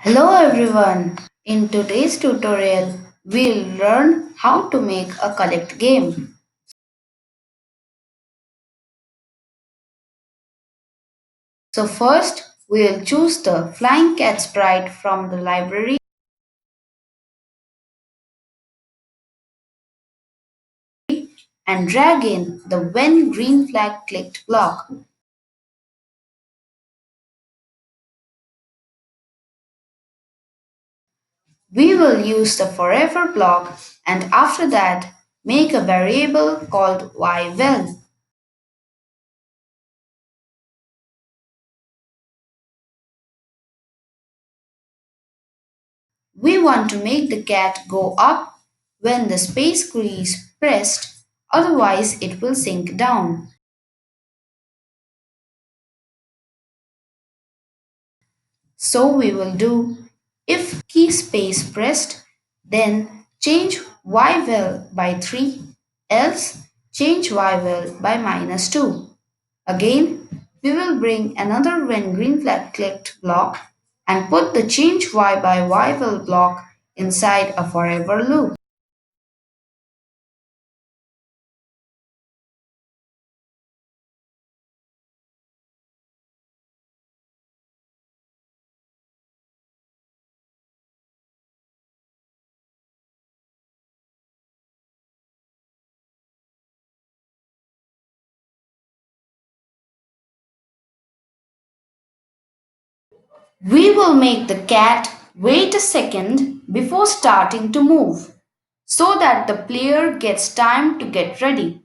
Hello everyone. In today's tutorial, we'll learn how to make a collect game. So first, we'll choose the flying cat sprite from the library and drag in the when green flag clicked block. We will use the forever block and after that, make a variable called ywell. We want to make the cat go up when the space key is pressed, otherwise it will sink down. So we will do if key space pressed, then change yvel by 3, else change yvel by -2. Again, we will bring another when green flag clicked block and put the change y by yvel block inside a forever loop. We will make the cat wait a second before starting to move so that the player gets time to get ready.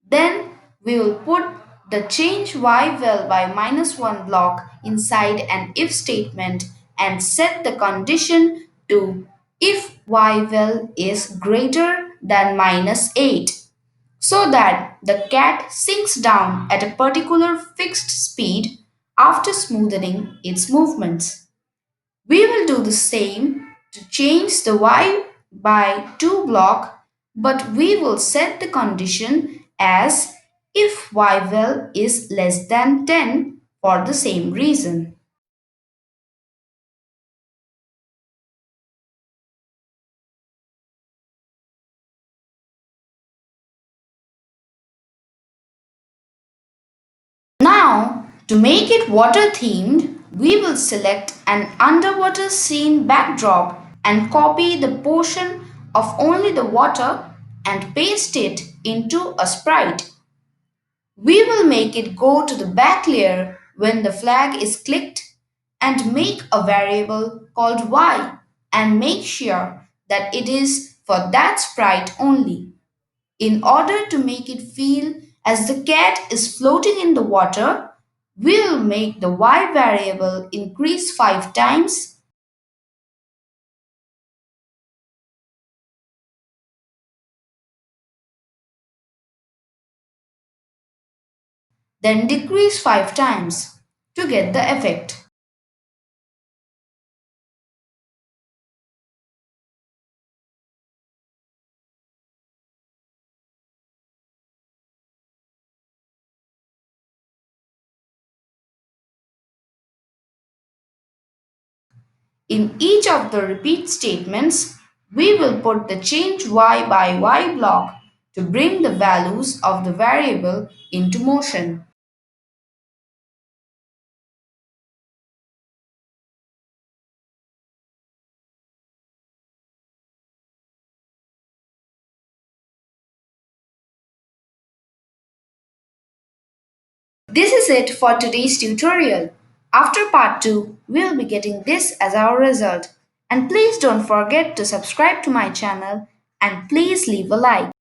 Then we will put the change yvel by -1 block inside an if statement and set the condition to if yvel is greater than -8 so that the cat sinks down at a particular fixed speed after smoothing its movements. We will do the same to change the y by 2 block, but we will set the condition as if yvel is less than 10 for the same reason. Now, to make it water themed, we will select an underwater scene backdrop and copy the portion of only the water and paste it into a sprite. We will make it go to the back layer when the flag is clicked and make a variable called y and make sure that it is for that sprite only. In order to make it feel as the cat is floating in the water, we'll make the y variable increase 5 times, then decrease 5 times to get the effect. In each of the repeat statements, we will put the change y by y block to bring the values of the variable into motion. This is it for today's tutorial. After part 2, we'll be getting this as our result. And please don't forget to subscribe to my channel and please leave a like.